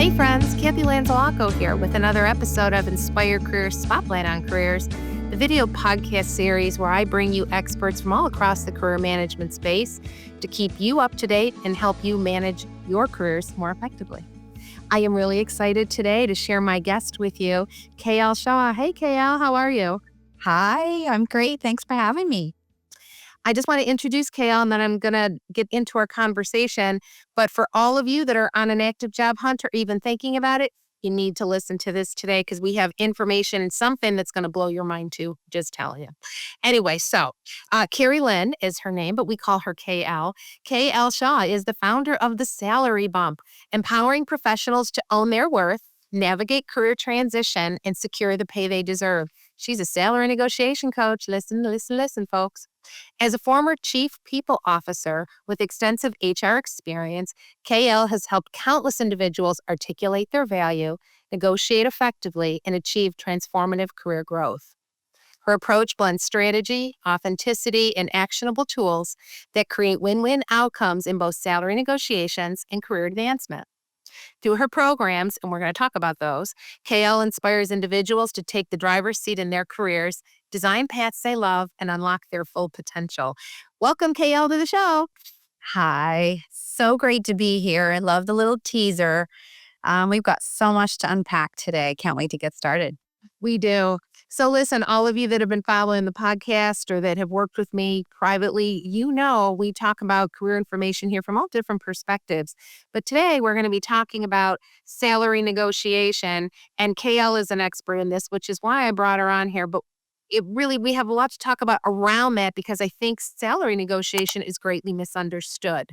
Hey friends, Keri-Lynne Shaw here with another episode of Inspired Career Spotlight on Careers, the video podcast series where I bring you experts from all across the career management space to keep you up to date and help you manage your careers more effectively. I am really excited today to share my guest with you, Keri-Lynne Shaw. Hey Keri, how are you? Hi, I'm great. Thanks for having me. I just want to introduce Keri, and then I'm going to get into our conversation. But for all of you that are on an active job hunt or even thinking about it, you need to listen to this today because we have information and something that's going to blow your mind too, just tell you. Anyway, so Keri-Lynne is her name, but we call her KL. KL Shaw is the founder of The Salary Bump, empowering professionals to own their worth, navigate career transition, and secure the pay they deserve. She's a salary negotiation coach. Listen, folks. As a former chief people officer with extensive HR experience, KL has helped countless individuals articulate their value, negotiate effectively, and achieve transformative career growth. Her approach blends strategy, authenticity, and actionable tools that create win-win outcomes in both salary negotiations and career advancement. Through her programs, and we're going to talk about those, KL inspires individuals to take the driver's seat in their careers, design paths they love, and unlock their full potential. Welcome, KL, to the show. Hi, so great to be here. I love the little teaser. We've got so much to unpack today. Can't wait to get started. We do. So listen, all of you that have been following the podcast or that have worked with me privately, you know we talk about career information here from all different perspectives. But today we're going to be talking about salary negotiation, and KL is an expert in this, which is why I brought her on here. But we have a lot to talk about around that because I think salary negotiation is greatly misunderstood.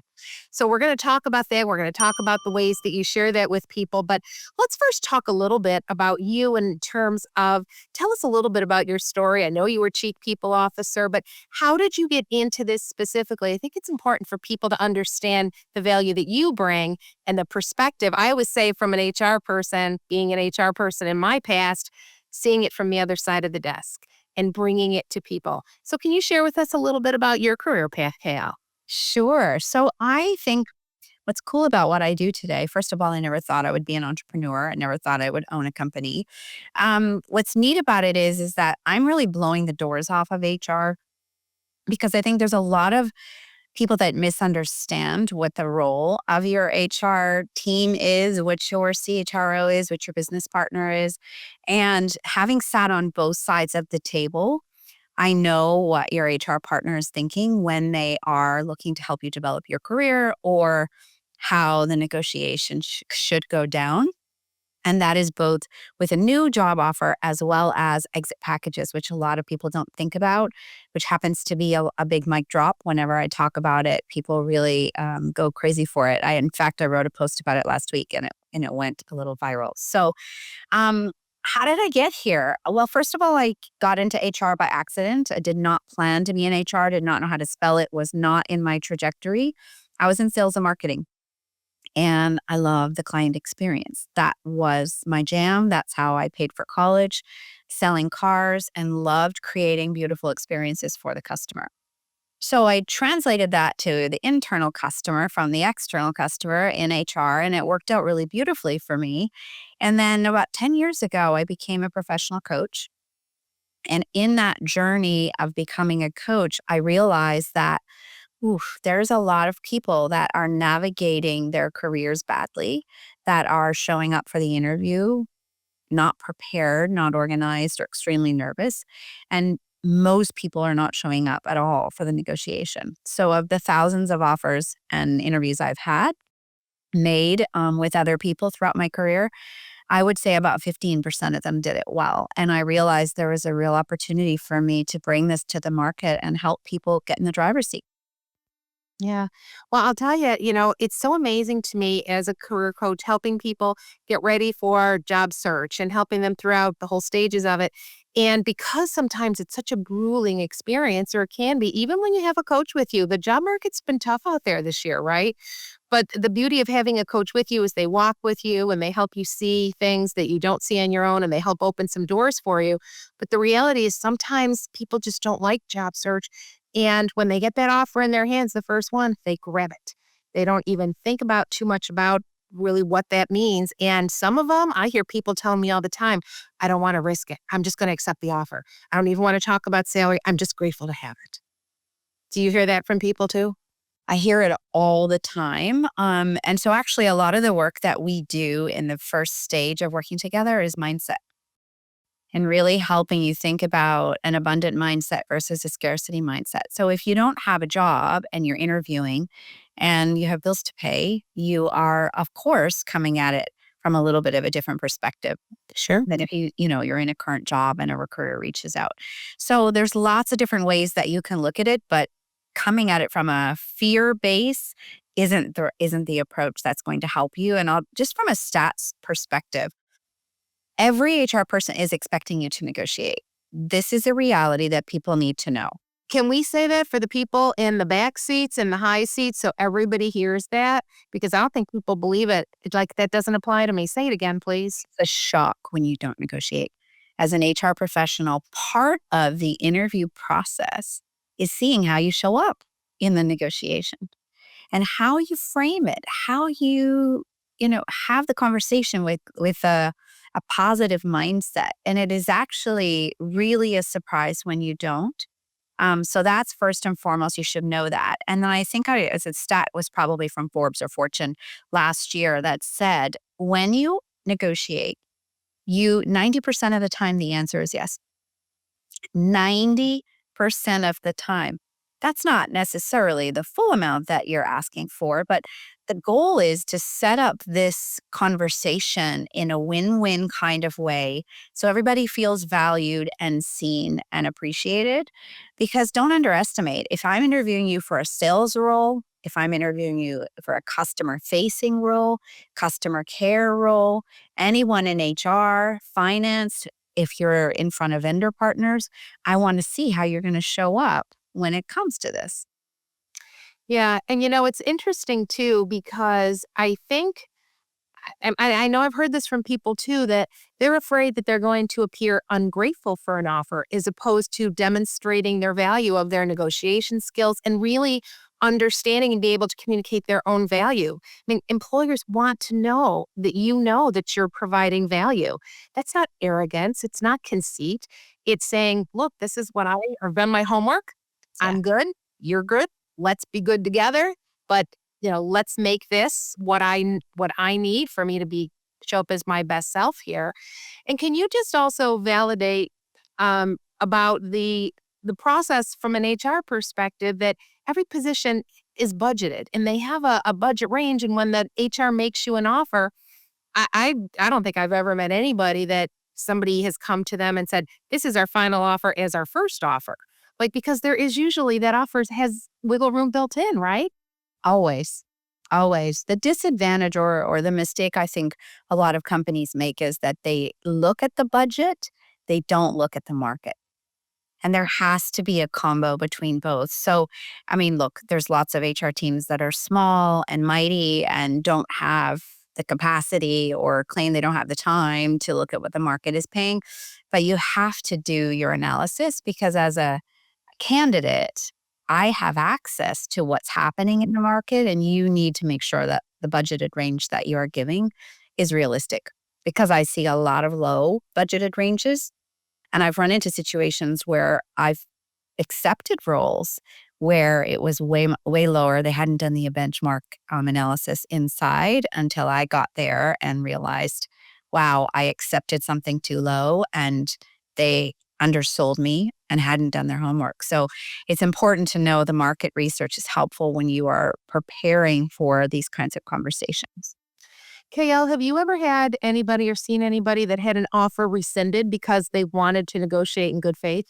So we're going to talk about that. We're going to talk about the ways that you share that with people. But let's first talk a little bit about you in terms of, tell us a little bit about your story. I know you were chief people officer, but how did you get into this specifically? I think it's important for people to understand the value that you bring and the perspective. I always say from an HR person, being an HR person in my past, seeing it from the other side of the desk and bringing it to people. So can you share with us a little bit about your career path, Kale? Sure. So I think what's cool about what I do today, first of all, I never thought I would be an entrepreneur. I never thought I would own a company. What's neat about it is that I'm really blowing the doors off of HR because I think there's a lot of people that misunderstand what the role of your HR team is, what your CHRO is, what your business partner is. And having sat on both sides of the table, I know what your HR partner is thinking when they are looking to help you develop your career or how the negotiation should go down. And that is both with a new job offer as well as exit packages, which a lot of people don't think about, which happens to be a big mic drop. Whenever I talk about it, people really go crazy for it. In fact, I wrote a post about it last week and it went a little viral. So how did I get here? Well, first of all, I got into HR by accident. I did not plan to be in HR, did not know how to spell it, was not in my trajectory. I was in sales and marketing. And I love the client experience. That was my jam. That's how I paid for college, selling cars, and loved creating beautiful experiences for the customer. So I translated that to the internal customer from the external customer in HR, and it worked out really beautifully for me. And then about 10 years ago, I became a professional coach. And in that journey of becoming a coach, I realized that there's a lot of people that are navigating their careers badly, that are showing up for the interview, not prepared, not organized, or extremely nervous. And most people are not showing up at all for the negotiation. So of the thousands of offers and interviews I've made with other people throughout my career, I would say about 15% of them did it well. And I realized there was a real opportunity for me to bring this to the market and help people get in the driver's seat. Yeah. Well, I'll tell you, it's so amazing to me as a career coach, helping people get ready for job search and helping them throughout the whole stages of it. And because sometimes it's such a grueling experience, or it can be, even when you have a coach with you, the job market's been tough out there this year, right? But the beauty of having a coach with you is they walk with you and they help you see things that you don't see on your own, and they help open some doors for you. But the reality is sometimes people just don't like job search. And when they get that offer in their hands, the first one, they grab it. They don't even think about too much about really what that means. And some of them, I hear people telling me all the time, I don't want to risk it. I'm just going to accept the offer. I don't even want to talk about salary. I'm just grateful to have it. Do you hear that from people too? I hear it all the time. And so actually a lot of the work that we do in the first stage of working together is mindset and really helping you think about an abundant mindset versus a scarcity mindset. So if you don't have a job and you're interviewing and you have bills to pay, you are of course coming at it from a little bit of a different perspective Sure. than if you're in a current job and a recruiter reaches out. So there's lots of different ways that you can look at it, but coming at it from a fear base isn't the approach that's going to help you. And I'll just from a stats perspective, every HR person is expecting you to negotiate. This is a reality that people need to know. Can we say that for the people in the back seats and the high seats so everybody hears that? Because I don't think people believe it. It's like, that doesn't apply to me. Say it again, please. It's a shock when you don't negotiate. As an HR professional, part of the interview process is seeing how you show up in the negotiation and how you frame it, how you have the conversation with a positive mindset. And it is actually really a surprise when you don't. So that's first and foremost, you should know that. And then I think as a stat was probably from Forbes or Fortune last year that said, when you negotiate, 90% of the time, the answer is yes. 90% of the time. That's not necessarily the full amount that you're asking for, but the goal is to set up this conversation in a win-win kind of way so everybody feels valued and seen and appreciated. Because don't underestimate, if I'm interviewing you for a sales role, if I'm interviewing you for a customer facing role, customer care role, anyone in HR, finance, if you're in front of vendor partners, I want to see how you're going to show up when it comes to this. Yeah. And it's interesting too, because I think and I know I've heard this from people too, that they're afraid that they're going to appear ungrateful for an offer as opposed to demonstrating their value of their negotiation skills and really understanding and be able to communicate their own value. I mean, employers want to know that that you're providing value. That's not arrogance. It's not conceit. It's saying, look, this is what I've done my homework. Yeah. I'm good. You're good. Let's be good together. But let's make this what I need for me to show up as my best self here. And can you just also validate about the process from an HR perspective that every position is budgeted and they have a budget range, and when the HR makes you an offer, I don't think I've ever met anybody that somebody has come to them and said, "This is our final offer as our first offer." Like, because there is usually that offers has wiggle room built in, right? Always. Always. The disadvantage or the mistake I think a lot of companies make is that they look at the budget, they don't look at the market. And there has to be a combo between both. So, I mean, look, there's lots of HR teams that are small and mighty and don't have the capacity or claim they don't have the time to look at what the market is paying. But you have to do your analysis because as a candidate, I have access to what's happening in the market, and you need to make sure that the budgeted range that you are giving is realistic because I see a lot of low budgeted ranges. And I've run into situations where I've accepted roles where it was way lower. They hadn't done the benchmark analysis inside until I got there and realized, wow, I accepted something too low and they undersold me and hadn't done their homework. So it's important to know the market research is helpful when you are preparing for these kinds of conversations. KL, have you ever had anybody or seen anybody that had an offer rescinded because they wanted to negotiate in good faith?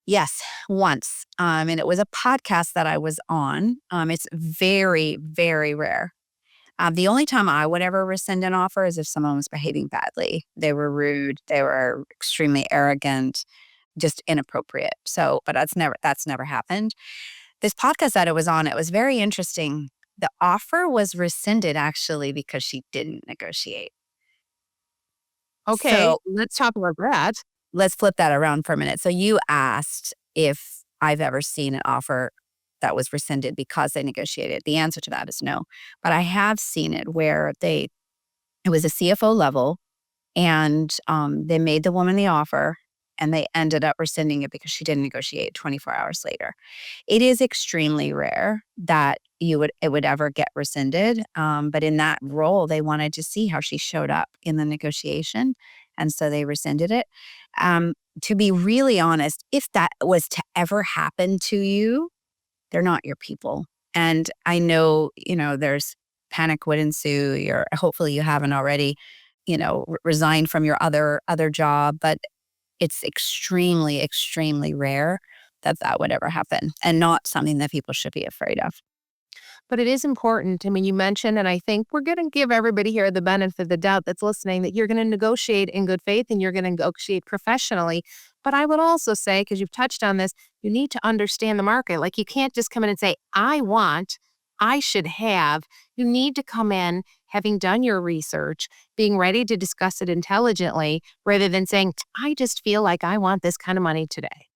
Yes, once. And it was a podcast that I was on. It's very, very rare. The only time I would ever rescind an offer is if someone was behaving badly. They were rude, they were extremely arrogant, just inappropriate. So, but that's never happened. This podcast that it was on, it was very interesting. The offer was rescinded actually because she didn't negotiate. Okay, So let's talk about that. let's flip that around for a minute. So you asked if I've ever seen an offer that was rescinded because they negotiated. The answer to that is no. But I have seen it where they It was a CFO level, and they made the woman the offer, and they ended up rescinding it because she didn't negotiate 24 hours later. It is extremely rare that it would ever get rescinded, but in that role, they wanted to see how she showed up in the negotiation, and so they rescinded it. To be really honest, if that was to ever happen to you, they're not your people. And I know, there's panic would ensue. Hopefully you haven't already, resigned from your other job, but it's extremely, extremely rare that that would ever happen, and not something that people should be afraid of. But it is important. I mean, you mentioned, and I think we're going to give everybody here the benefit of the doubt that's listening, that you're going to negotiate in good faith and you're going to negotiate professionally. But I would also say, because you've touched on this, you need to understand the market. Like, you can't just come in and say, I want, I should have. You need to come in having done your research, being ready to discuss it intelligently, rather than saying, I just feel like I want this kind of money today.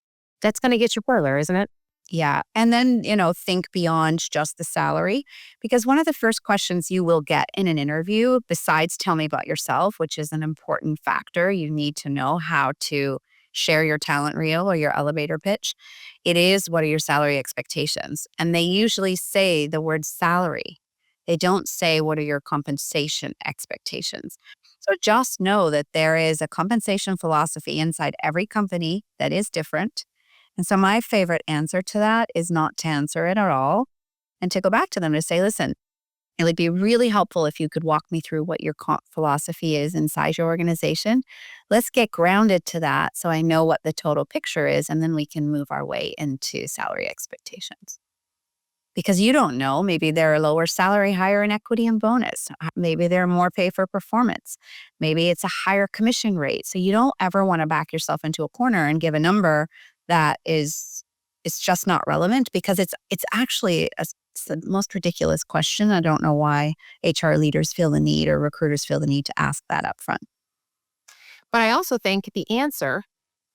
That's going to get you further, isn't it? Yeah. And then, think beyond just the salary, because one of the first questions you will get in an interview, besides tell me about yourself, which is an important factor, you need to know how to share your talent reel or your elevator pitch. It is, what are your salary expectations? And they usually say the word salary. They don't say, what are your compensation expectations? So just know that there is a compensation philosophy inside every company that is different. And so my favorite answer to that is not to answer it at all, and to go back to them to say, listen, it would be really helpful if you could walk me through what your comp philosophy is inside your organization. Let's get grounded to that so I know what the total picture is, and then we can move our way into salary expectations. Because you don't know, maybe they're a lower salary, higher in equity and bonus. Maybe they're more pay for performance. Maybe it's a higher commission rate. So you don't ever want to back yourself into a corner and give a number that is it's just not relevant, because it's actually it's the most ridiculous question. I don't know why HR leaders feel the need, or recruiters feel the need to ask that up front. But I also think the answer,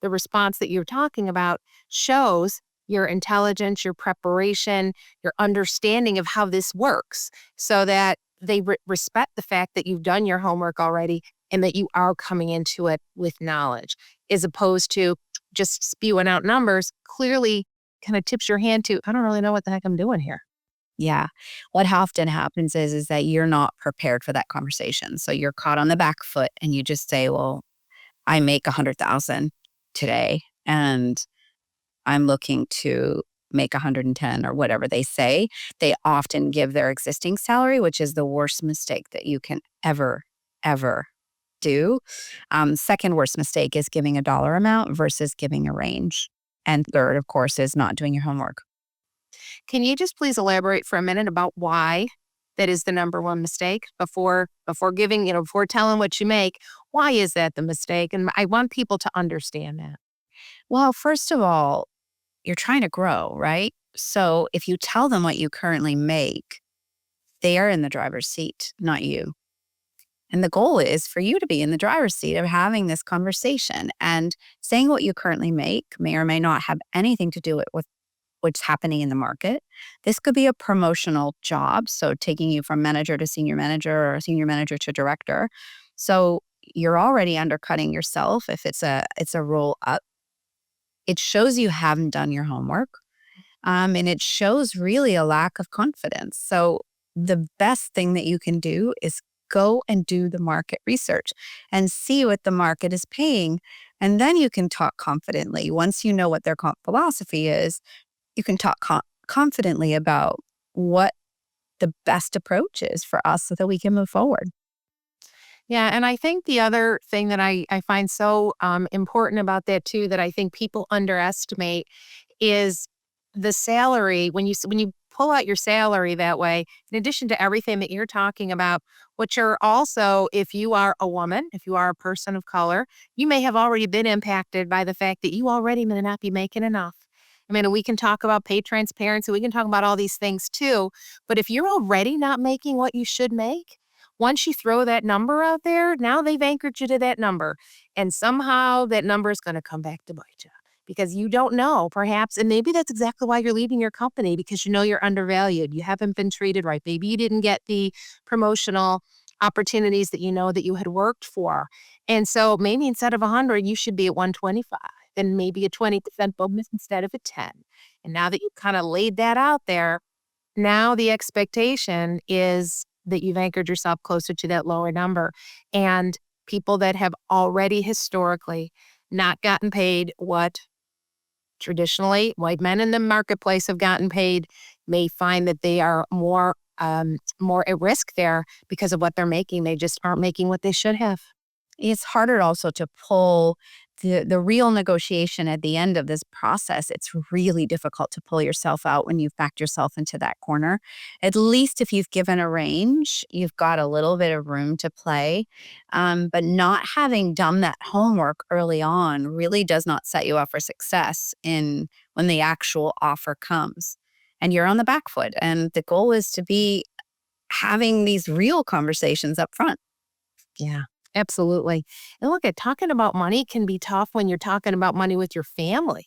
the response that you're talking about, shows your intelligence, your preparation, your understanding of how this works, so that they respect the fact that you've done your homework already and that you are coming into it with knowledge, as opposed to just spewing out numbers. Clearly kind of tips your hand to, I don't really know what the heck I'm doing here. Yeah. What often happens is that you're not prepared for that conversation. So you're caught on the back foot and you just say, well, I make 100,000 today, and I'm looking to make 110, or whatever they say. They often give their existing salary, which is the worst mistake that you can ever do. Second worst mistake is giving a dollar amount versus giving a range. And third, of course, is not doing your homework. Can you just please elaborate for a minute about why that is the number one mistake before giving, before telling what you make? Why is that the mistake? And I want people to understand that. Well, first of all, you're trying to grow, right? So if you tell them what you currently make, they are in the driver's seat, not you. And the goal is for you to be in the driver's seat of having this conversation, and saying what you currently make may or may not have anything to do with what's happening in the market. This could be a promotional job, so taking you from manager to senior manager, or senior manager to director. So you're already undercutting yourself if it's a roll up. It shows you haven't done your homework, and it shows really a lack of confidence. So the best thing that you can do is go and do the market research and see what the market is paying. And then you can talk confidently. Once you know what their comp philosophy is, you can talk confidently about what the best approach is for us so that we can move forward. Yeah, and I think the other thing that I find so important about that too, that I think people underestimate, is the salary. When you pull out your salary that way, in addition to everything that you're talking about, what you're also, if you are a woman, if you are a person of color, you may have already been impacted by the fact that you already may not be making enough. I mean, we can talk about pay transparency, we can talk about all these things too, but if you're already not making what you should make, once you throw that number out there, now they've anchored you to that number. And somehow that number is going to come back to bite you, because you don't know, perhaps. And maybe that's exactly why you're leaving your company, because you know you're undervalued. You haven't been treated right. Maybe you didn't get the promotional opportunities that you know that you had worked for. And so maybe instead of 100, you should be at 125 and maybe a 20% bonus instead of a 10. And now that you've kind of laid that out there, now the expectation is that you've anchored yourself closer to that lower number. And people that have already historically not gotten paid what traditionally white men in the marketplace have gotten paid may find that they are more at risk there because of what they're making. They just aren't making what they should have. It's harder also to pull the real negotiation at the end of this process. It's really difficult to pull yourself out when you've backed yourself into that corner. At least if you've given a range, you've got a little bit of room to play. But not having done that homework early on really does not set you up for success in when the actual offer comes. And you're on the back foot. And the goal is to be having these real conversations up front. Yeah, absolutely. And look at talking about money can be tough when you're talking about money with your family,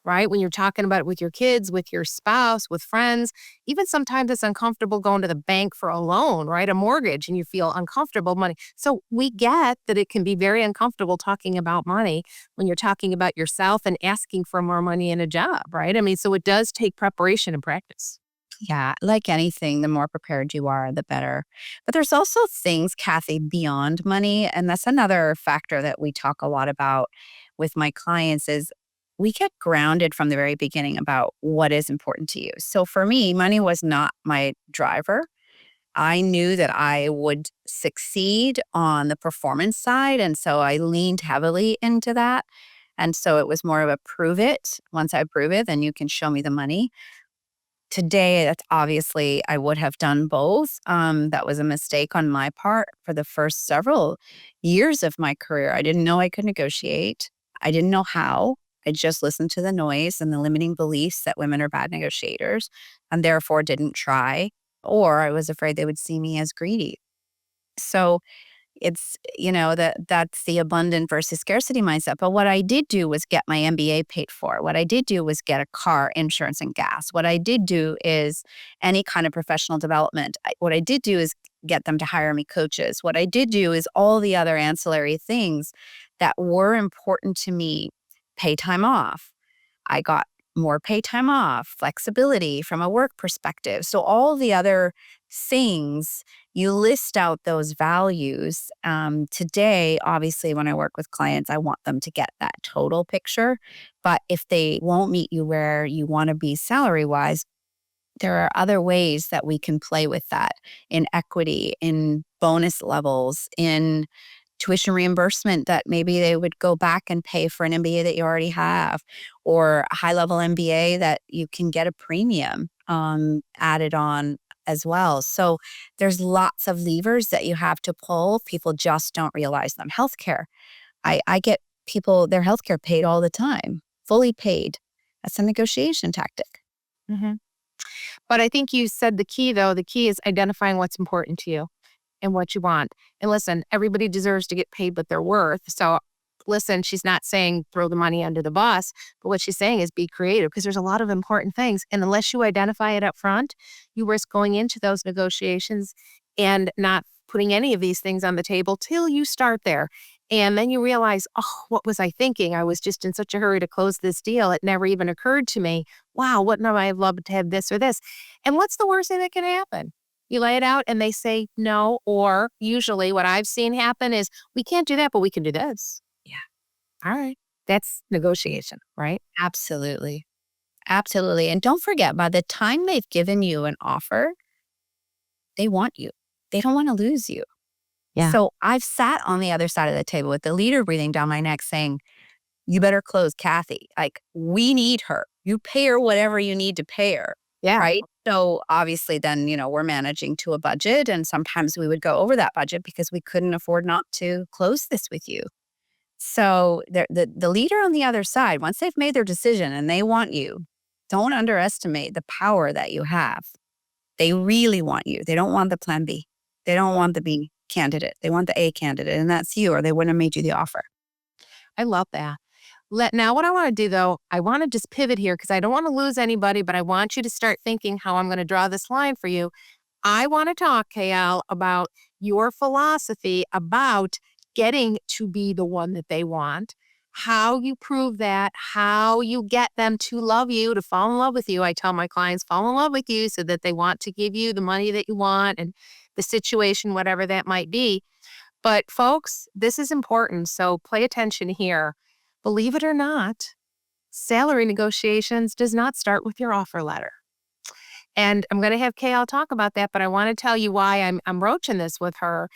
right? When you're talking about it with your kids, with your spouse, with friends. Even sometimes it's uncomfortable going to the bank for a loan, right? A mortgage, and you feel uncomfortable money. So we get that it can be very uncomfortable talking about money when you're talking about yourself and asking for more money in a job, right? I mean, so it does take preparation and practice. Yeah, like anything, the more prepared you are, the better. But there's also things, Kathy, beyond money. And that's another factor that we talk a lot about with my clients is we get grounded from the very beginning about what is important to you. So for me, money was not my driver. I knew that I would succeed on the performance side. And so I leaned heavily into that. And so it was more of a prove it. Once I prove it, then you can show me the money. Today, that's obviously I would have done both. That was a mistake on my part for the first several years of my career. I didn't know I could negotiate. I didn't know how. I just listened to the noise and the limiting beliefs that women are bad negotiators and therefore didn't try, or I was afraid they would see me as greedy. So it's, that's the abundant versus scarcity mindset. But what I did do was get my MBA paid for. What I did do was get a car, insurance, and gas. What I did do is any kind of professional development. What I did do is get them to hire me coaches. What I did do is all the other ancillary things that were important to me. Pay time off. I got more pay time off, flexibility from a work perspective. So all the other things, you list out those values. Today, obviously, when I work with clients, I want them to get that total picture. But if they won't meet you where you want to be salary wise, there are other ways that we can play with that in equity, in bonus levels, in tuition reimbursement that maybe they would go back and pay for an MBA that you already have, or a high level MBA that you can get a premium added on as well. So there's lots of levers that you have to pull. People just don't realize them. Healthcare. I get people their healthcare paid all the time, fully paid. That's a negotiation tactic. Hmm. But I think you said the key, though. The key is identifying what's important to you and what you want. And listen, everybody deserves to get paid what they're worth. So listen, she's not saying throw the money under the bus, but what she's saying is be creative because there's a lot of important things. And unless you identify it up front, you risk going into those negotiations and not putting any of these things on the table till you start there. And then you realize, oh, what was I thinking? I was just in such a hurry to close this deal. It never even occurred to me. Wow, wouldn't I have loved to have this or this? And what's the worst thing that can happen? You lay it out and they say no, or usually what I've seen happen is we can't do that, but we can do this. Yeah, All right. That's negotiation, right? absolutely. Absolutely. And don't forget, by the time they've given you an offer, they want you. They don't want to lose you. Yeah. So I've sat on the other side of the table with the leader breathing down my neck saying, you better close Kathy. Like, we need her. You pay her whatever you need to pay her. Yeah. Right. So obviously, then, we're managing to a budget. And sometimes we would go over that budget because we couldn't afford not to close this with you. So the leader on the other side, once they've made their decision and they want you, don't underestimate the power that you have. They really want you. They don't want the plan B. They don't want the B candidate. They want the A candidate, and that's you, or they wouldn't have made you the offer. I love that. Now, what I want to do though, I want to just pivot here because I don't want to lose anybody, but I want you to start thinking how I'm going to draw this line for you. I want to talk, KL, about your philosophy about getting to be the one that they want, how you prove that, how you get them to love you, to fall in love with you. I tell my clients, fall in love with you so that they want to give you the money that you want and the situation, whatever that might be. But folks, this is important. So pay attention here. Believe it or not, salary negotiations does not start with your offer letter. And I'm going to have KL talk about that, but I want to tell you why I'm broaching this with her.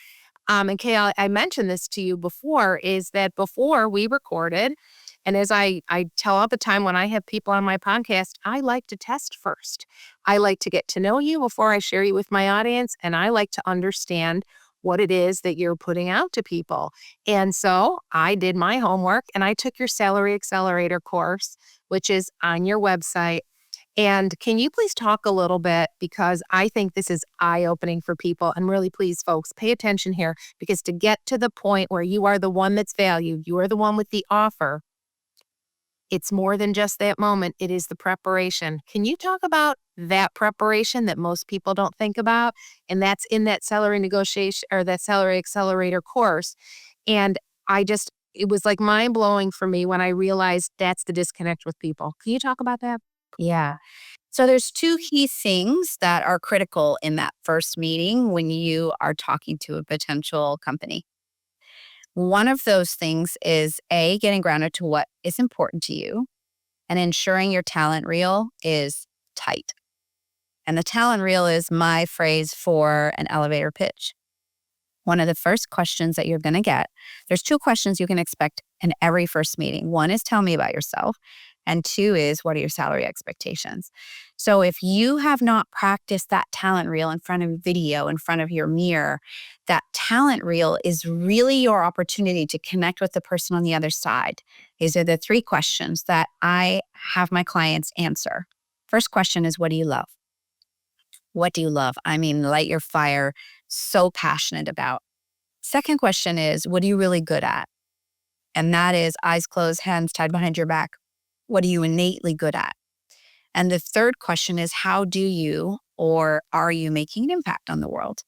And KL, I mentioned this to you before, is that before we recorded, and as I tell all the time when I have people on my podcast, I like to test first. I like to get to know you before I share you with my audience, and I like to understand what it is that you're putting out to people. And so I did my homework and I took your Salary Accelerator course, which is on your website. And can you please talk a little bit, because I think this is eye-opening for people, and really please folks, pay attention here, because to get to the point where you are the one that's valued, you are the one with the offer, it's more than just that moment, it is the preparation. Can you talk about that preparation that most people don't think about? And that's in that salary negotiation or that salary accelerator course. And it was like mind blowing for me when I realized that's the disconnect with people. Can you talk about that? Yeah. So there's two key things that are critical in that first meeting when you are talking to a potential company. One of those things is A, getting grounded to what is important to you and ensuring your talent reel is tight. And the talent reel is my phrase for an elevator pitch. One of the first questions that you're going to get, there's two questions you can expect in every first meeting. One is tell me about yourself. And two is what are your salary expectations? So if you have not practiced that talent reel in front of video, in front of your mirror, that talent reel is really your opportunity to connect with the person on the other side. These are the three questions that I have my clients answer. First question is, what do you love? What do you love? I mean, light your fire, so passionate about. Second question is, what are you really good at? And that is eyes closed, hands tied behind your back. What are you innately good at? And the third question is, how do you or are you making an impact on the world?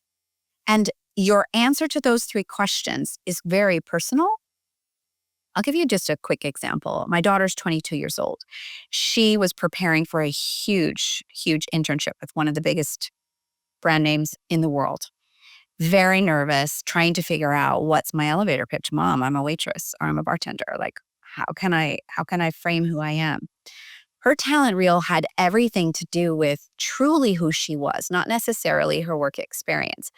And your answer to those three questions is very personal. I'll give you just a quick example. My daughter's 22 years old. She was preparing for a huge, huge internship with one of the biggest brand names in the world. Very nervous, trying to figure out what's my elevator pitch. Mom, I'm a waitress or I'm a bartender. Like, how can I frame who I am? Her talent reel had everything to do with truly who she was, not necessarily her work experience.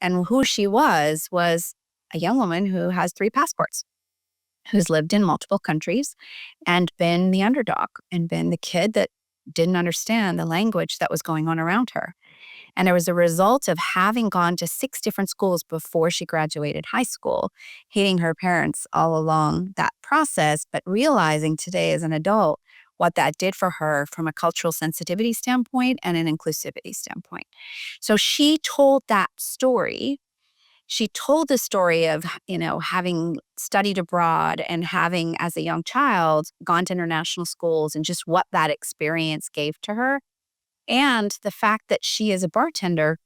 And who she was a young woman who has 3 passports, who's lived in multiple countries and been the underdog and been the kid that didn't understand the language that was going on around her. And it was a result of having gone to 6 different schools before she graduated high school, hating her parents all along that process, but realizing today as an adult what that did for her from a cultural sensitivity standpoint and an inclusivity standpoint. So she told that story. She told the story of, having studied abroad and having, as a young child, gone to international schools and just what that experience gave to her. And the fact that she is a bartender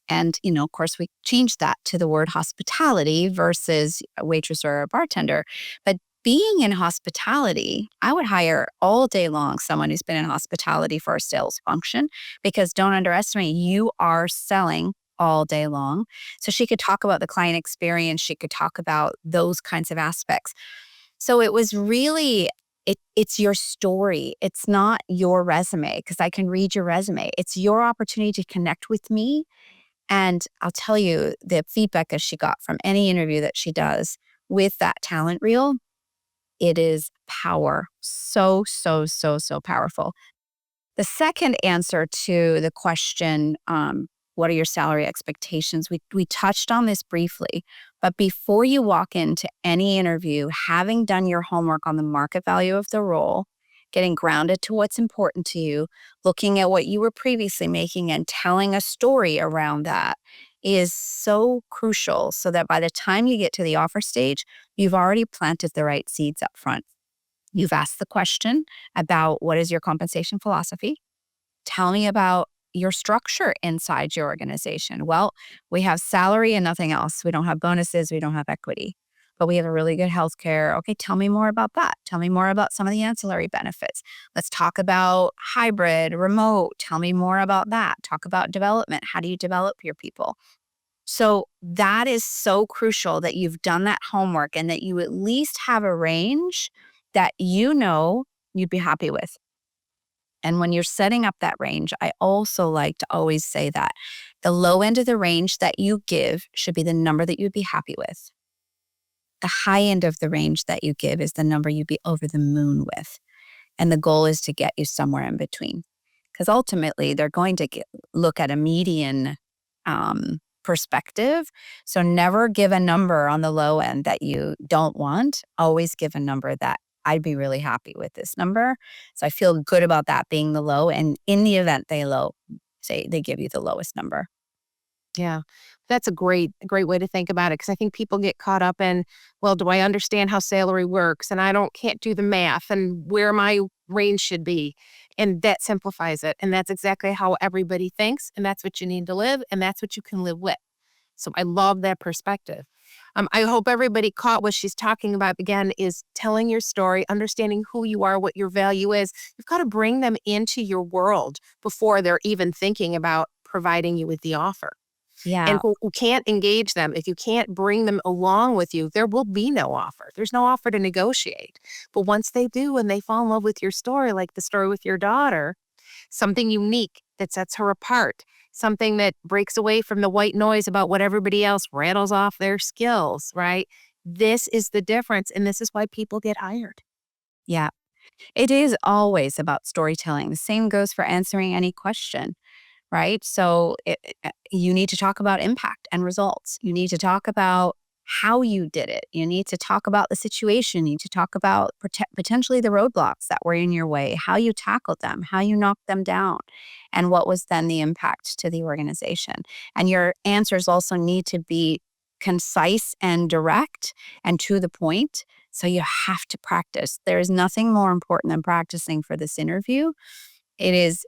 and, of course, we changed that to the word hospitality versus a waitress or a bartender. But being in hospitality, I would hire all day long someone who's been in hospitality for a sales function, because don't underestimate, you are selling all day long. So she could talk about the client experience. She could talk about those kinds of aspects. So it was really it's your story. It's not your resume, because I can read your resume. It's your opportunity to connect with me. And I'll tell you, the feedback that she got from any interview that she does with that talent reel, it is power. So, so, so, so powerful. The second answer to the question, what are your salary expectations? We touched on this briefly, but before you walk into any interview, having done your homework on the market value of the role, getting grounded to what's important to you, looking at what you were previously making and telling a story around that is so crucial, so that by the time you get to the offer stage, you've already planted the right seeds up front. You've asked the question about what is your compensation philosophy? Tell me about your structure inside your organization? Well, we have salary and nothing else. We don't have bonuses. We don't have equity, but we have a really good healthcare. Okay, tell me more about that. Tell me more about some of the ancillary benefits. Let's talk about hybrid, remote. Tell me more about that. Talk about development. How do you develop your people? So that is so crucial that you've done that homework and that you at least have a range that you know you'd be happy with. And when you're setting up that range, I also like to always say that the low end of the range that you give should be the number that you'd be happy with. The high end of the range that you give is the number you'd be over the moon with. And the goal is to get you somewhere in between. Because ultimately, they're going to look at a median perspective. So never give a number on the low end that you don't want. Always give a number that I'd be really happy with this number. So I feel good about that being the low. And in the event say they give you the lowest number. Yeah. That's a great way to think about it because I think people get caught up in, well, do I understand how salary works? And I can't do the math and where my range should be. And that simplifies it. And that's exactly how everybody thinks. And that's what you need to live. And that's what you can live with. So I love that perspective. I hope everybody caught what she's talking about again is telling your story, understanding who you are, what your value is. You've got to bring them into your world before they're even thinking about providing you with the offer. And Yeah. who can't engage them, if you can't bring them along with you, there will be no offer. There's no offer to negotiate. But once they do and they fall in love with your story, like the story with your daughter, something unique that sets her apart, something that breaks away from the white noise about what everybody else rattles off their skills, right? This is the difference. And this is why people get hired. Yeah. It is always about storytelling. The same goes for answering any question. Right? So you need to talk about impact and results. You need to talk about how you did it. You need to talk about the situation. You need to talk about potentially the roadblocks that were in your way, how you tackled them, how you knocked them down, and what was then the impact to the organization. And your answers also need to be concise and direct and to the point. So you have to practice. There is nothing more important than practicing for this interview. It is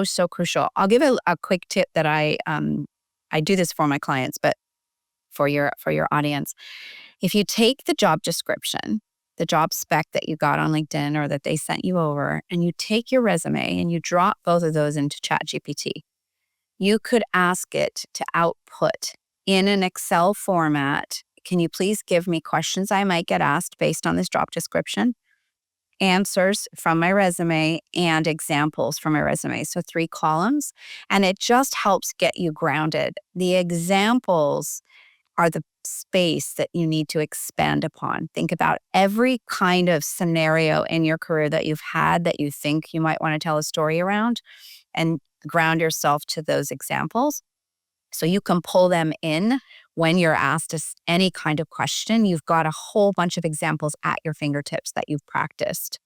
so crucial. I'll give a quick tip that I do this for my clients, but for your audience. If you take the job description, the job spec that you got on LinkedIn or that they sent you over, and you take your resume and you drop both of those into ChatGPT, you could ask it to output in an Excel format. Can you please give me questions I might get asked based on this job description? Answers from my resume and examples from my resume. So 3 columns. And it just helps get you grounded. The examples are the space that you need to expand upon. Think about every kind of scenario in your career that you've had that you think you might want to tell a story around and ground yourself to those examples. So you can pull them in when you're asked any kind of question. You've got a whole bunch of examples at your fingertips that you've practiced.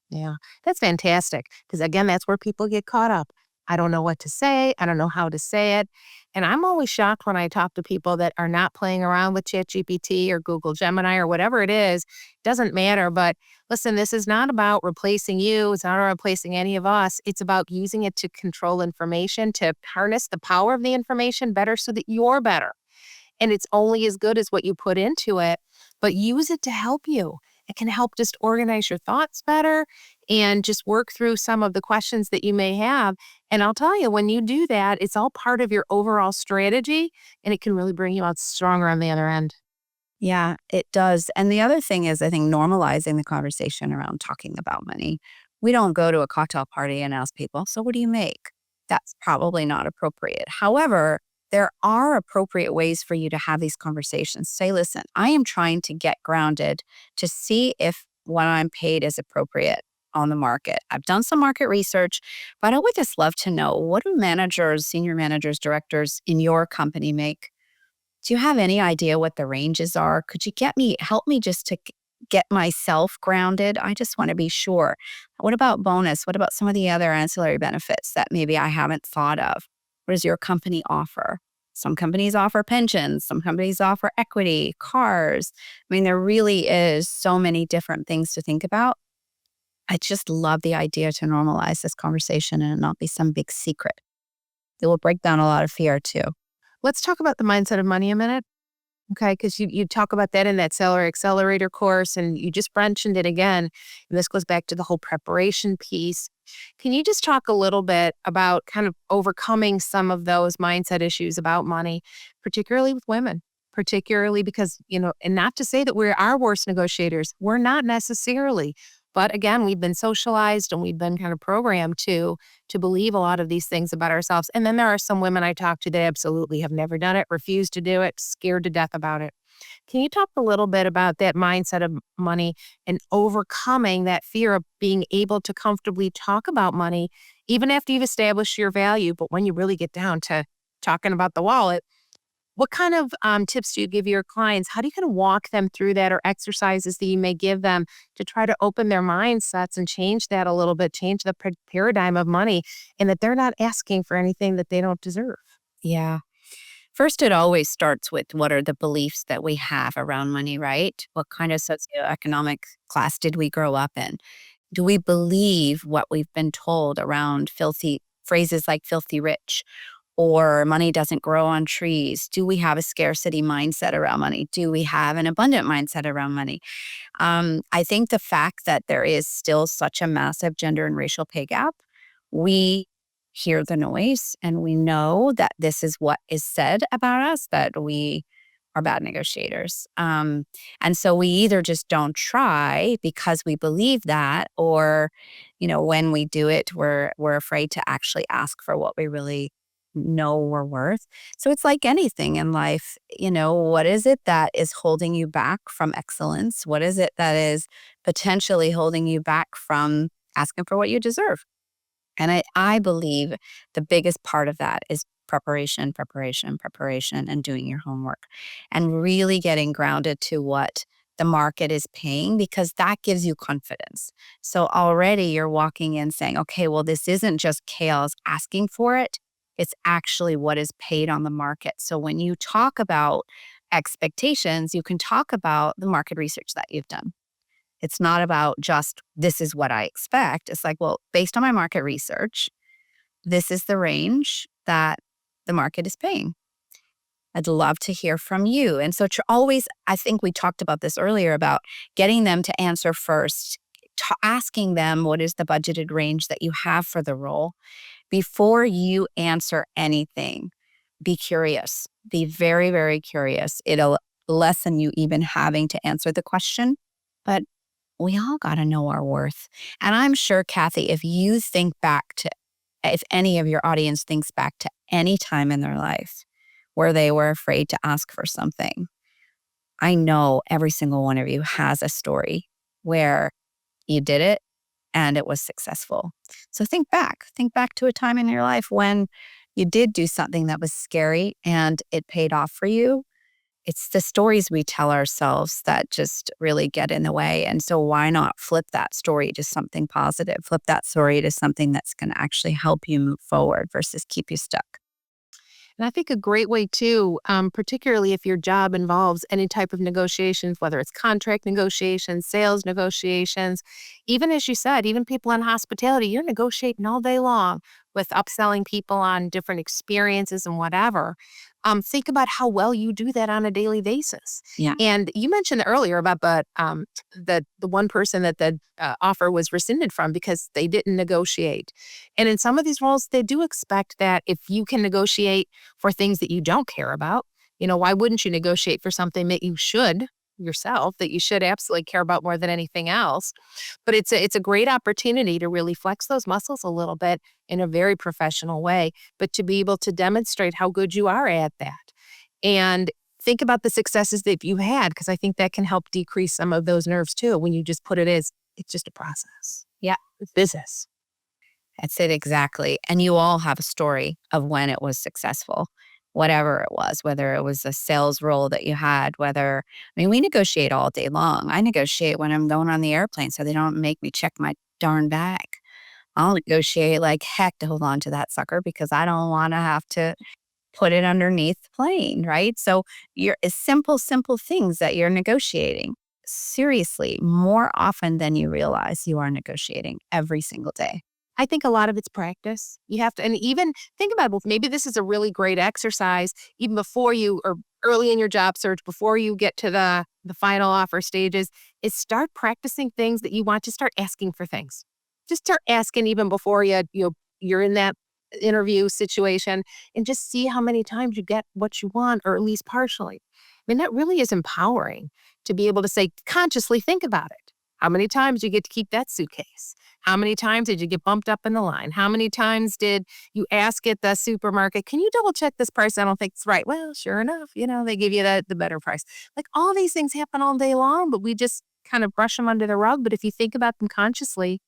Yeah, that's fantastic. Because again, that's where people get caught up. I don't know what to say. I don't know how to say it. And I'm always shocked when I talk to people that are not playing around with ChatGPT or Google Gemini or whatever it is. Doesn't matter. But listen, this is not about replacing you. It's not about replacing any of us. It's about using it to control information, to harness the power of the information better so that you're better. And it's only as good as what you put into it, but use it to help you. It can help just organize your thoughts better and just work through some of the questions that you may have. And I'll tell you, when you do that, it's all part of your overall strategy and it can really bring you out stronger on the other end. Yeah, it does. And the other thing is, I think, normalizing the conversation around talking about money. We don't go to a cocktail party and ask people, so what do you make? That's probably not appropriate. However, there are appropriate ways for you to have these conversations. Say, listen, I am trying to get grounded to see if what I'm paid is appropriate on the market. I've done some market research, but I would just love to know, what do managers, senior managers, directors in your company make? Do you have any idea what the ranges are? Could you help me just to get myself grounded? I just want to be sure. What about bonus? What about some of the other ancillary benefits that maybe I haven't thought of? What does your company offer? Some companies offer pensions, some companies offer equity, cars. I mean, there really is so many different things to think about. I just love the idea to normalize this conversation and it not be some big secret. It will break down a lot of fear too. Let's talk about the mindset of money a minute. Okay, because you talk about that in that Salary Accelerator course, and you just mentioned it again. And this goes back to the whole preparation piece. Can you just talk a little bit about kind of overcoming some of those mindset issues about money, particularly with women? Particularly because, and not to say that we're our worst negotiators, we're not necessarily. But again, we've been socialized and we've been kind of programmed to believe a lot of these things about ourselves. And then there are some women I talk to that absolutely have never done it, refuse to do it, scared to death about it. Can you talk a little bit about that mindset of money and overcoming that fear of being able to comfortably talk about money, even after you've established your value? But when you really get down to talking about the wallet, what kind of tips do you give your clients? How do you kind of walk them through that, or exercises that you may give them to try to open their mindsets and change that a little bit, change the paradigm of money, and that they're not asking for anything that they don't deserve? Yeah. First, it always starts with what are the beliefs that we have around money, right? What kind of socioeconomic class did we grow up in? Do we believe what we've been told around filthy phrases like filthy rich or money doesn't grow on trees? Do we have a scarcity mindset around money? Do we have an abundant mindset around money? I think the fact that there is still such a massive gender and racial pay gap, we hear the noise and we know that this is what is said about us, that we are bad negotiators. And so we either just don't try because we believe that, or, when we do it, we're afraid to actually ask for what we really know we're worth. So it's like anything in life, what is it that is holding you back from excellence? What is it that is potentially holding you back from asking for what you deserve? And I believe the biggest part of that is preparation, preparation, preparation, and doing your homework and really getting grounded to what the market is paying, because that gives you confidence. So already you're walking in saying, okay, well, this isn't just chaos asking for it. It's actually what is paid on the market. So when you talk about expectations, you can talk about the market research that you've done. It's not about just, this is what I expect. It's like, well, based on my market research, this is the range that the market is paying. I'd love to hear from you. And so to always, I think we talked about this earlier about getting them to answer first, asking them what is the budgeted range that you have for the role before you answer anything. Be curious. Be very, very curious. It'll lessen you even having to answer the question. But we all got to know our worth. And I'm sure, Kathy, if any of your audience thinks back to any time in their life where they were afraid to ask for something, I know every single one of you has a story where you did it and it was successful. So think back to a time in your life when you did do something that was scary and it paid off for you. It's the stories we tell ourselves that just really get in the way. And so why not flip that story to something positive? Flip that story to something that's going to actually help you move forward versus keep you stuck. And I think a great way too, particularly if your job involves any type of negotiations, whether it's contract negotiations, sales negotiations, even as you said, even people in hospitality, you're negotiating all day long with upselling people on different experiences and whatever. Think about how well you do that on a daily basis. Yeah. And you mentioned earlier about the one person that the offer was rescinded from because they didn't negotiate. And in some of these roles, they do expect that if you can negotiate for things that you don't care about, why wouldn't you negotiate for something that you should yourself, that you should absolutely care about more than anything else? But it's a great opportunity to really flex those muscles a little bit in a very professional way, but to be able to demonstrate how good you are at that. And think about the successes that you've had, because I think that can help decrease some of those nerves too when you just put it as it's just a process. Yeah. It's business. That's it exactly. And you all have a story of when it was successful, whatever it was, whether it was a sales role that you had, we negotiate all day long. I negotiate when I'm going on the airplane so they don't make me check my darn bag. I'll negotiate like heck to hold on to that sucker because I don't want to have to put it underneath the plane, right? So you're it's simple things that you're negotiating. Seriously, more often than you realize, you are negotiating every single day. I think a lot of it's practice. You have to, and even think about, well, maybe this is a really great exercise, even before you or early in your job search, before you get to the final offer stages, is start practicing things that you want to start asking for things. Just start asking even before you're in that interview situation, and just see how many times you get what you want, or at least partially. I mean, that really is empowering to be able to say, consciously think about it. How many times you get to keep that suitcase? How many times did you get bumped up in the line? How many times did you ask at the supermarket, can you double check this price? I don't think it's right. Well, sure enough, they give you the better price. Like, all these things happen all day long, but we just kind of brush them under the rug. But if you think about them consciously,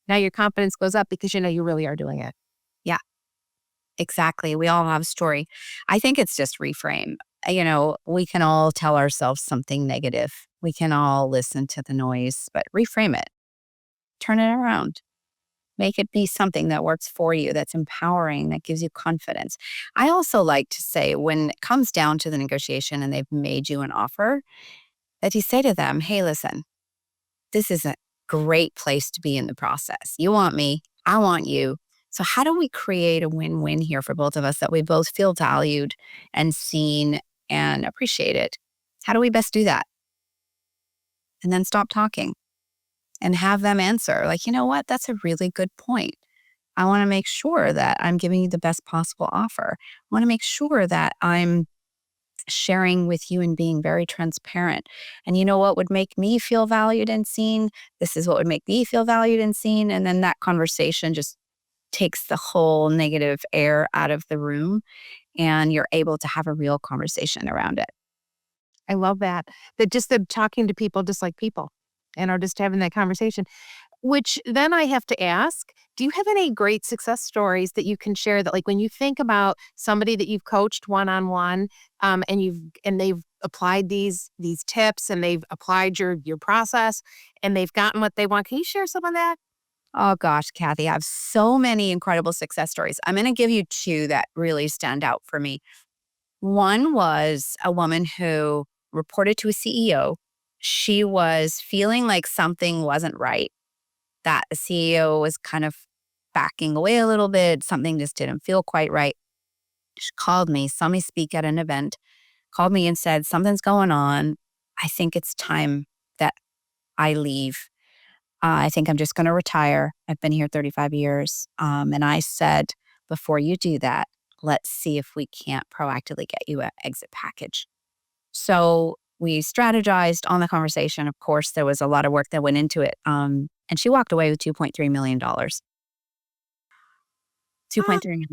now your confidence goes up because you really are doing it. Yeah, exactly. We all have a story. I think it's just reframe. We can all tell ourselves something negative. We can all listen to the noise, but reframe it, turn it around. Make it be something that works for you, that's empowering, that gives you confidence. I also like to say, when it comes down to the negotiation and they've made you an offer, that you say to them, hey, listen, this is a great place to be in the process. You want me, I want you. So, how do we create a win win here for both of us, that we both feel valued and seen and appreciated? How do we best do that? And then stop talking and have them answer, like, you know what? That's a really good point. I want to make sure that I'm giving you the best possible offer. I want to make sure that I'm sharing with you and being very transparent. And you know what would make me feel valued and seen? This is what would make me feel valued and seen. And then that conversation just takes the whole negative air out of the room, and you're able to have a real conversation around it. I love that. That just the talking to people just like people, and are just having that conversation. Which then I have to ask, do you have any great success stories that you can share, that, like, when you think about somebody that you've coached one-on-one, and they've applied these tips, and they've applied your process, and they've gotten what they want. Can you share some of that? Oh gosh, Kathy, I have so many incredible success stories. I'm going to give you two that really stand out for me. One was a woman who reported to a CEO. She was feeling like something wasn't right, that the CEO was kind of backing away a little bit. Something just didn't feel quite right. She called me, saw me speak at an event, called me and said, something's going on. I think it's time that I leave. I think I'm just going to retire. I've been here 35 years. And I said, before you do that, let's see if we can't proactively get you an exit package. So we strategized on the conversation. Of course, there was a lot of work that went into it. And she walked away with $2.3 million. Ah, $2.3 million.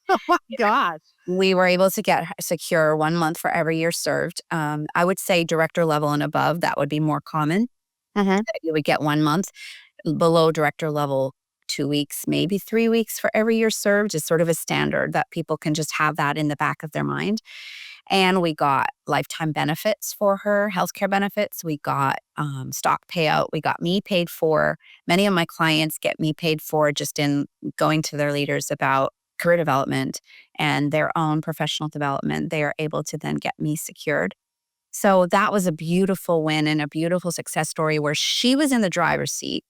oh my gosh. We were able to secure 1 month for every year served. I would say director level and above, that would be more common. Mhm. That you would get 1 month. Below director level, 2 weeks, maybe 3 weeks for every year served is sort of a standard that people can just have that in the back of their mind. And we got lifetime benefits for her, healthcare benefits. We got stock payout. We got me paid for. Many of my clients get me paid for just in going to their leaders about career development and their own professional development. They are able to then get me secured. So that was a beautiful win and a beautiful success story where she was in the driver's seat,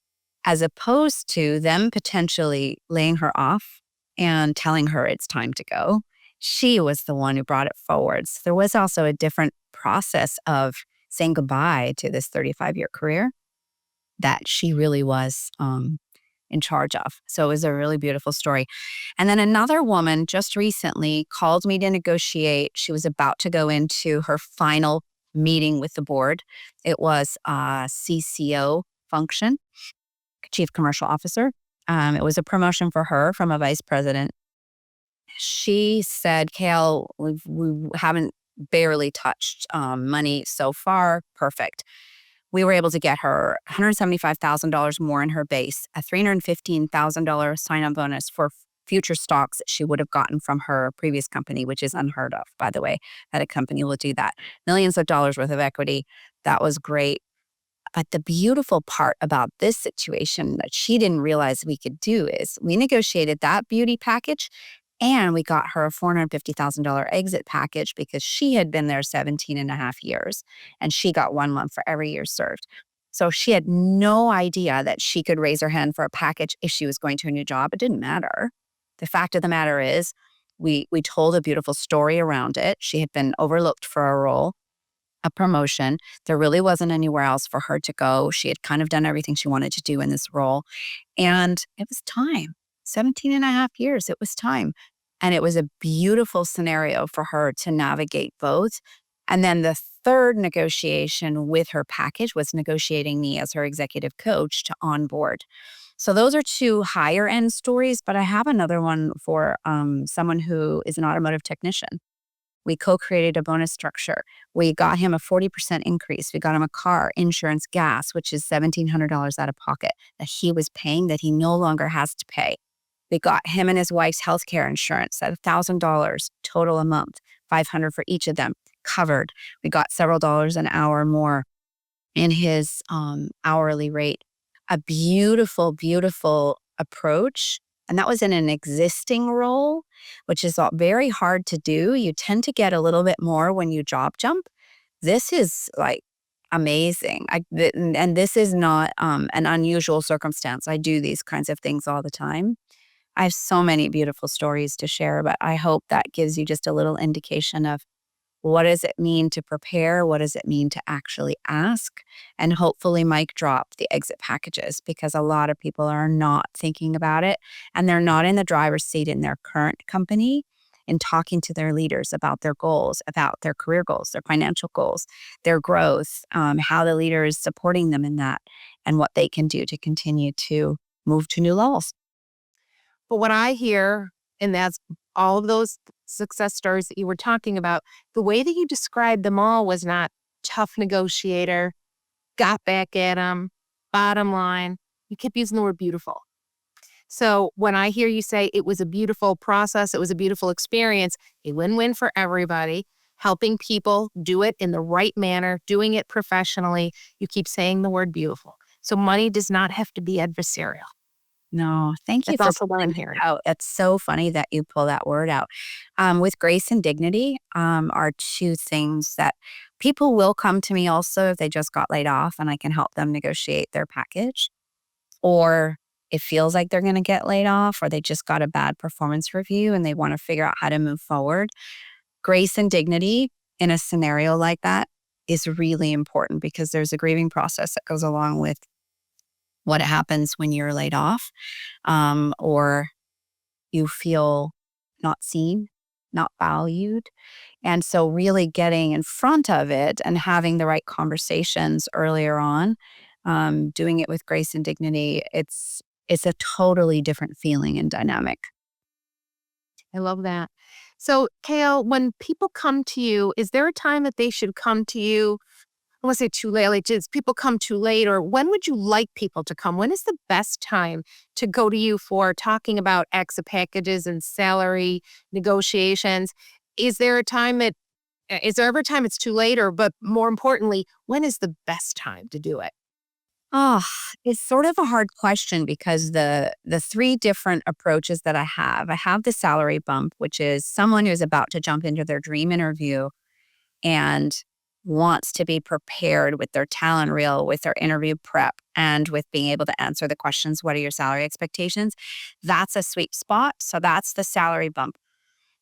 as opposed to them potentially laying her off and telling her it's time to go. She was the one who brought it forward. So there was also a different process of saying goodbye to this 35-year career that she really was in charge of. So it was a really beautiful story. And then another woman just recently called me to negotiate. She was about to go into her final meeting with the board. It was a CCO function, Chief Commercial Officer. It was a promotion for her from a vice president. She said, Kale, we haven't barely touched money so far. Perfect. We were able to get her $175,000 more in her base, a $315,000 sign-on bonus for future stocks that she would have gotten from her previous company, which is unheard of, by the way, that a company will do that. Millions of dollars worth of equity. That was great. But the beautiful part about this situation that she didn't realize we could do is we negotiated that beauty package, and we got her a $450,000 exit package because she had been there 17 and a half years, and she got 1 month for every year served. So she had no idea that she could raise her hand for a package if she was going to a new job. It didn't matter. The fact of the matter is, we told a beautiful story around it. She had been overlooked for a role, a promotion. There really wasn't anywhere else for her to go. She had kind of done everything she wanted to do in this role. And it was time. 17 and a half years, it was time. And it was a beautiful scenario for her to navigate both. And then the third negotiation with her package was negotiating me as her executive coach to onboard. So those are two higher end stories, but I have another one for someone who is an automotive technician. We co-created a bonus structure. We got him a 40% increase. We got him a car, insurance, gas, which is $1,700 out of pocket that he was paying that he no longer has to pay. We got him and his wife's healthcare insurance at $1,000 total a month, $500 for each of them covered. We got several dollars an hour more in his hourly rate. A beautiful, beautiful approach. And that was in an existing role, which is very hard to do. You tend to get a little bit more when you job jump. This is like amazing. And this is not an unusual circumstance. I do these kinds of things all the time. I have so many beautiful stories to share, but I hope that gives you just a little indication of what does it mean to prepare? What does it mean to actually ask? And hopefully, mic drop the exit packages because a lot of people are not thinking about it and they're not in the driver's seat in their current company and talking to their leaders about their goals, about their career goals, their financial goals, their growth, how the leader is supporting them in that, and what they can do to continue to move to new levels. But what I hear, and that's all of those success stories that you were talking about, the way that you described them all was not tough negotiator, got back at him, bottom line. You kept using the word beautiful. So when I hear you say it was a beautiful process, it was a beautiful experience, a win-win for everybody, helping people do it in the right manner, doing it professionally, you keep saying the word beautiful. So money does not have to be adversarial. No, thank you That's for also what I'm pulling hearing. that out. It's so funny that you pull that word out. With grace and dignity are two things that people will come to me also if they just got laid off and I can help them negotiate their package, or it feels like they're going to get laid off, or they just got a bad performance review and they want to figure out how to move forward. Grace and dignity in a scenario like that is really important because there's a grieving process that goes along with what happens when you're laid off, or you feel not seen, not valued. And so, really getting in front of it and having the right conversations earlier on, doing it with grace and dignity, it's a totally different feeling and dynamic. I love that. So, Kale, when people come to you, is there a time that they should come to you? I want to say too late, like just people come too late, or when would you like people to come? When is the best time to go to you for talking about exit packages and salary negotiations? Is there a time that is there ever a time it's too late, or but more importantly, when is the best time to do it? Oh, it's sort of a hard question because the three different approaches that I have the salary bump, which is someone who's about to jump into their dream interview and wants to be prepared with their talent reel, with their interview prep, and with being able to answer the questions, what are your salary expectations? That's a sweet spot. So that's the salary bump.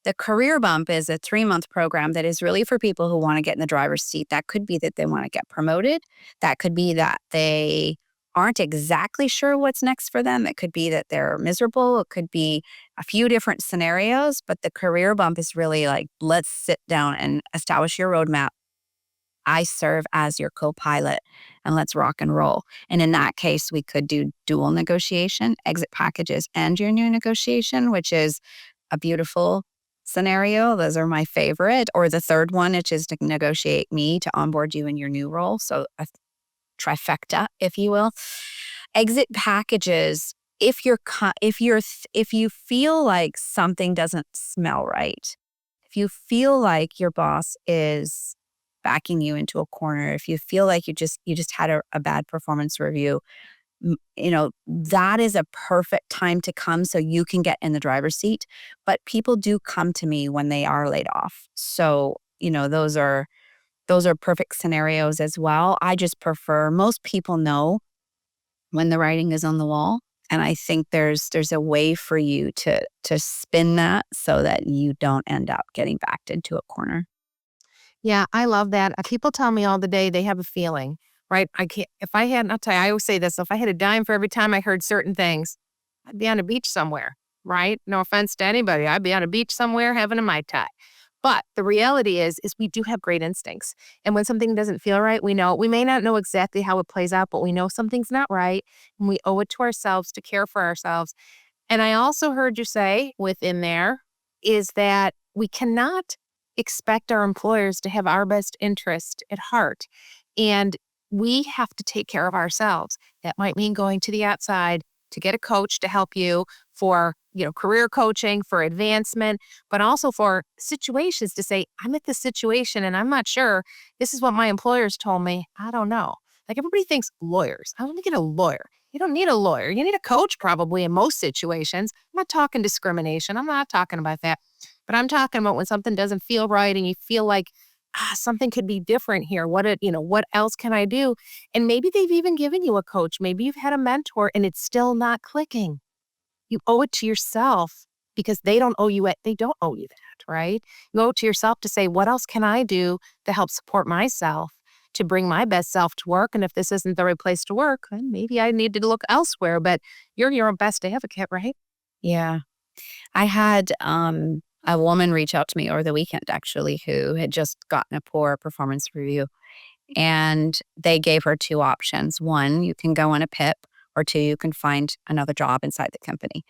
The career bump is a 3-month program that is really for people who want to get in the driver's seat. That could be that they want to get promoted. That could be that they aren't exactly sure what's next for them. It could be that they're miserable. It could be a few different scenarios, but the career bump is really like, let's sit down and establish your roadmap. I serve as your co-pilot and let's rock and roll. And in that case, we could do dual negotiation, exit packages, and your new negotiation, which is a beautiful scenario. Those are my favorite. Or the third one, which is to negotiate me to onboard you in your new role. So a trifecta, if you will. Exit packages. If you feel like something doesn't smell right, if you feel like your boss is backing you into a corner, if you feel like you just had a bad performance review, that is a perfect time to come so you can get in the driver's seat. But people do come to me when they are laid off. So, those are those are perfect scenarios as well. I just prefer most people know when the writing is on the wall. And I think there's a way for you to spin that so that you don't end up getting backed into a corner. Yeah, I love that. People tell me all the day they have a feeling, right? I can't, if I had, I'll tell you, I always say this, if I had a dime for every time I heard certain things, I'd be on a beach somewhere, right? No offense to anybody. I'd be on a beach somewhere having a Mai Tai. But the reality is we do have great instincts. And when something doesn't feel right, we know, we may not know exactly how it plays out, but we know something's not right. And we owe it to ourselves to care for ourselves. And I also heard you say within there is that we cannot expect our employers to have our best interest at heart. And we have to take care of ourselves. That might mean going to the outside to get a coach to help you for, career coaching, for advancement, but also for situations to say, I'm at this situation and I'm not sure. This is what my employers told me. I don't know. Like everybody thinks lawyers. I want to get a lawyer. You don't need a lawyer. You need a coach probably in most situations. I'm not talking discrimination. I'm not talking about that. But I'm talking about when something doesn't feel right and you feel like something could be different here. What else can I do? And maybe they've even given you a coach. Maybe you've had a mentor and it's still not clicking. You owe it to yourself because they don't owe you that, right? You owe it to yourself to say, what else can I do to help support myself, to bring my best self to work? And if this isn't the right place to work, then maybe I need to look elsewhere. But you're your own best advocate, right? Yeah. I had a woman reach out to me over the weekend actually who had just gotten a poor performance review. And they gave her two options. One, you can go on a PIP, or two, you can find another job inside the company.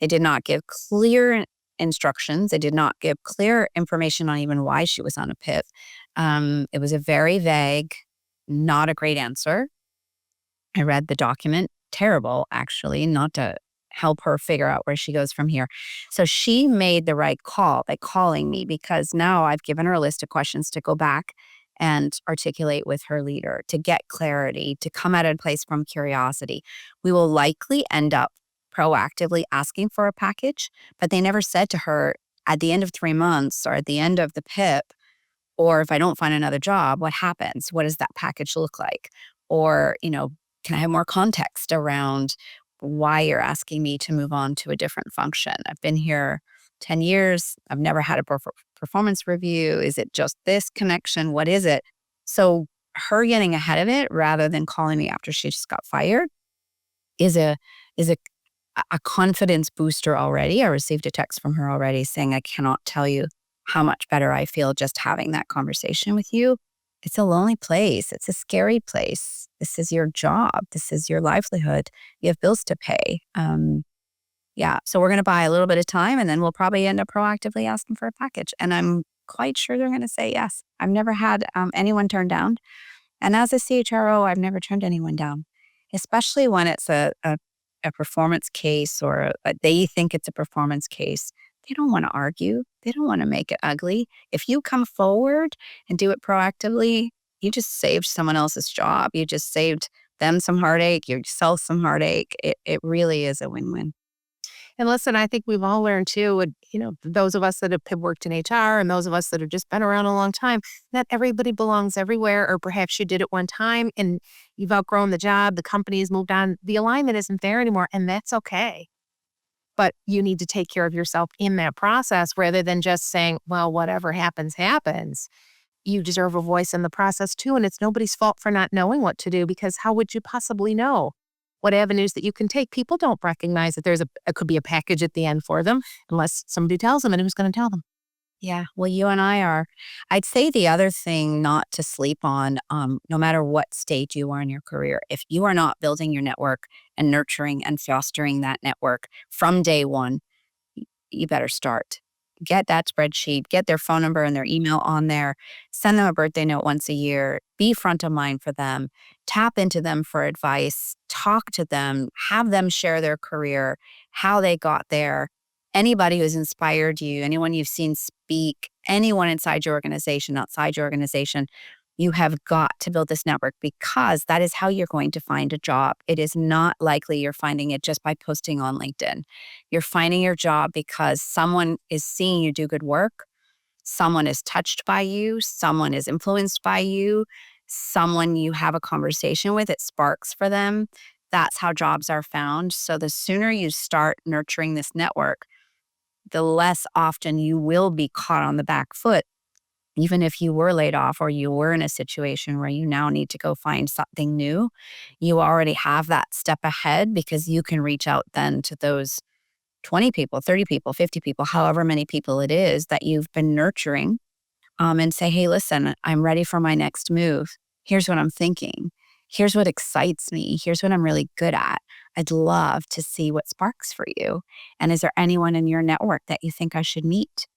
They did not give clear instructions. They did not give clear information on even why she was on a PIP. It was a very vague, not a great answer. I read the document, terrible, actually, not to help her figure out where she goes from here. So she made the right call by calling me because now I've given her a list of questions to go back and articulate with her leader to get clarity, to come at a place from curiosity. We will likely end up proactively asking for a package, but they never said to her at the end of 3 months or at the end of the PIP, or if I don't find another job, what happens? What does that package look like? Or, can I have more context around why you're asking me to move on to a different function? I've been here 10 years. I've never had a performance review. Is it just this connection? What is it? So her getting ahead of it rather than calling me after she just got fired is a confidence booster already. I received a text from her already saying, I cannot tell you how much better I feel just having that conversation with you. It's a lonely place. It's a scary place. This is your job. This is your livelihood. You have bills to pay. Yeah. So we're going to buy a little bit of time and then we'll probably end up proactively asking for a package. And I'm quite sure they're going to say yes. I've never had anyone turn down. And as a CHRO, I've never turned anyone down, especially when it's a performance case or they think it's a performance case. They don't want to argue. They don't want to make it ugly. If you come forward and do it proactively, you just saved someone else's job. You just saved them some heartache, yourself some heartache. It really is a win-win. And listen, I think we've all learned too, those of us that have worked in HR and those of us that have just been around a long time, not everybody belongs everywhere, or perhaps you did it one time and you've outgrown the job, the company has moved on, the alignment isn't there anymore, and that's okay. But you need to take care of yourself in that process rather than just saying, well, whatever happens, happens. You deserve a voice in the process too. And it's nobody's fault for not knowing what to do because how would you possibly know what avenues that you can take? People don't recognize that it could be a package at the end for them unless somebody tells them, and who's going to tell them? Yeah, well, you and I are. I'd say the other thing not to sleep on, no matter what stage you are in your career, if you are not building your network and nurturing and fostering that network from day one, you better start. Get that spreadsheet, get their phone number and their email on there, send them a birthday note once a year, be front of mind for them, tap into them for advice, talk to them, have them share their career, how they got there. Anybody who's inspired you, anyone you've seen speak, anyone inside your organization, outside your organization, you have got to build this network because that is how you're going to find a job. It is not likely you're finding it just by posting on LinkedIn. You're finding your job because someone is seeing you do good work. someone is touched by you, someone is influenced by you, someone you have a conversation with, it sparks for them. That's how jobs are found. So the sooner you start nurturing this network, the less often you will be caught on the back foot. Even if you were laid off or you were in a situation where you now need to go find something new, you already have that step ahead because you can reach out then to those 20 people, 30 people, 50 people, however many people it is that you've been nurturing, and say, hey, listen, I'm ready for my next move. Here's what I'm thinking. Here's what excites me. Here's what I'm really good at. I'd love to see what sparks for you. And is there anyone in your network that you think I should meet?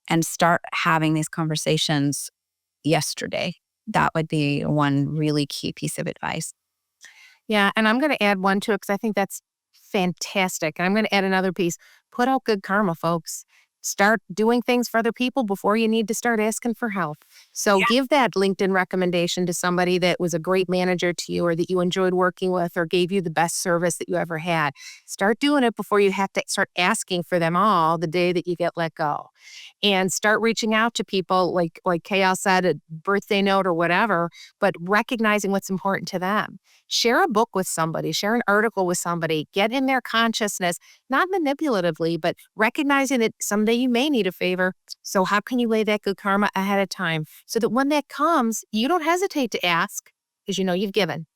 And start having these conversations yesterday. That would be one really key piece of advice. Yeah, and I'm gonna add one to it because I think that's fantastic, and I'm gonna add another piece. Put out good karma, folks. Start doing things for other people before you need to start asking for help. So give that LinkedIn recommendation to somebody that was a great manager to you or that you enjoyed working with or gave you the best service that you ever had. Start doing it before you have to start asking for them all the day that you get let go. And start reaching out to people like Kayal said, a birthday note or whatever, but recognizing what's important to them. Share a book with somebody, share an article with somebody, get in their consciousness, not manipulatively, but recognizing that someday you may need a favor. So, how can you lay that good karma ahead of time so that when that comes, you don't hesitate to ask because you know you've given?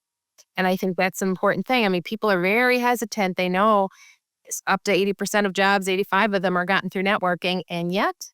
And I think that's an important thing. I mean, people are very hesitant. They know it's up to 80% of jobs, 85 of them are gotten through networking. And yet,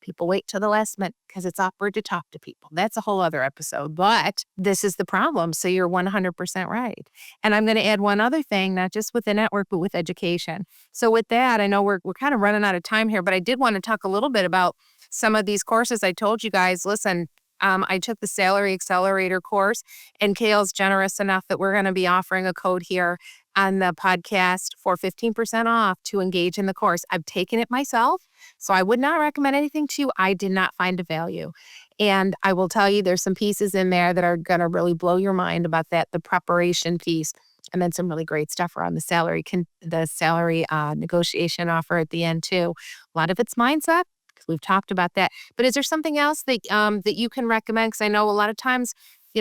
people wait till the last minute because it's awkward to talk to people. That's a whole other episode, but this is the problem. So you're 100% right. And I'm going to add one other thing, not just with the network, but with education. So with that, I know we're kind of running out of time here, but I did want to talk a little bit about some of these courses. I told you guys, listen, I took the Salary Accelerator course, and Kale's generous enough that we're going to be offering a code here on the podcast for 15% off to engage in the course. I've taken it myself, so I would not recommend anything to you I did not find a value. And I will tell you, there's some pieces in there that are going to really blow your mind about that, the preparation piece, and then some really great stuff around the salary negotiation offer at the end too. A lot of it's mindset, because we've talked about that. But is there something else that you can recommend? Because I know a lot of times,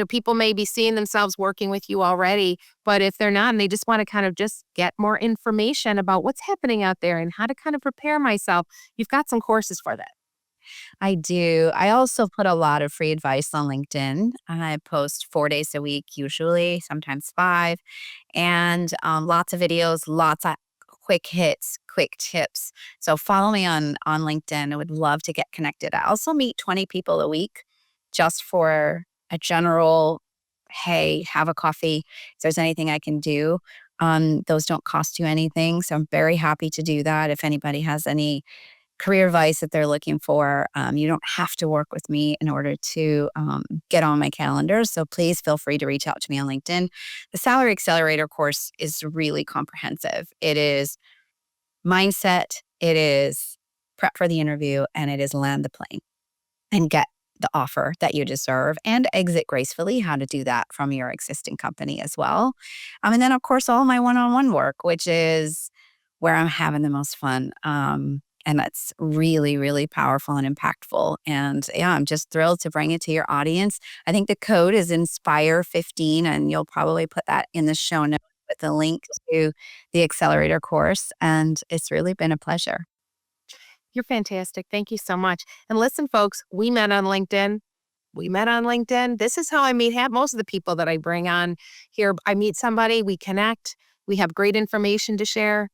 people may be seeing themselves working with you already, but if they're not and they just want to kind of just get more information about what's happening out there and how to kind of prepare myself, you've got some courses for that. I do. I also put a lot of free advice on LinkedIn. I post 4 days a week, usually, sometimes five, and lots of videos, lots of quick hits, quick tips. So follow me on LinkedIn. I would love to get connected. I also meet 20 people a week just for a general, hey, have a coffee. If there's anything I can do, those don't cost you anything. So I'm very happy to do that. If anybody has any career advice that they're looking for, you don't have to work with me in order to get on my calendar. So please feel free to reach out to me on LinkedIn. The Salary Accelerator course is really comprehensive. It is mindset, it is prep for the interview, and it is land the plane and get the offer that you deserve and exit gracefully, how to do that from your existing company as well. And then, of course, all my one-on-one work, which is where I'm having the most fun. And that's really, really powerful and impactful. And yeah, I'm just thrilled to bring it to your audience. I think the code is Inspire15, and you'll probably put that in the show notes with a link to the accelerator course. And it's really been a pleasure. You're fantastic. Thank you so much. And listen, folks, we met on LinkedIn. We met on LinkedIn. This is how I meet most of the people that I bring on here. I meet somebody, we connect, we have great information to share.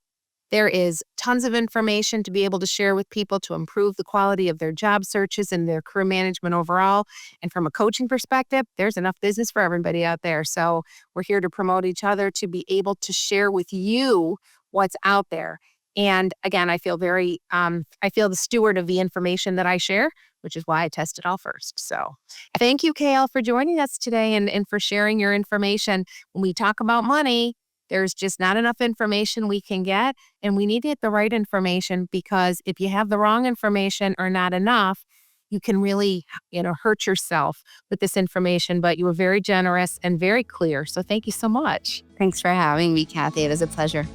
There is tons of information to be able to share with people to improve the quality of their job searches and their career management overall. And from a coaching perspective, there's enough business for everybody out there. So we're here to promote each other, to be able to share with you what's out there. And again, I feel I feel the steward of the information that I share, which is why I test it all first. So thank you, KL, for joining us today and for sharing your information. When we talk about money, there's just not enough information we can get, and we need to get the right information, because if you have the wrong information or not enough, you can really, hurt yourself with this information. But you were very generous and very clear. So thank you so much. Thanks for having me, Kathy. It was a pleasure.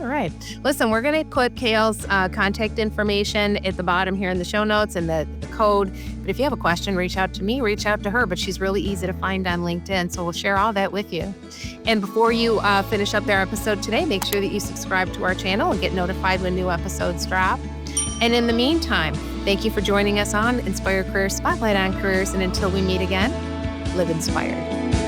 All right. Listen, we're going to put Kale's contact information at the bottom here in the show notes and the code. But if you have a question, reach out to me, reach out to her. But she's really easy to find on LinkedIn. So we'll share all that with you. And before you finish up their episode today, make sure that you subscribe to our channel and get notified when new episodes drop. And in the meantime, thank you for joining us on Inspire Career Spotlight on Careers. And until we meet again, live inspired.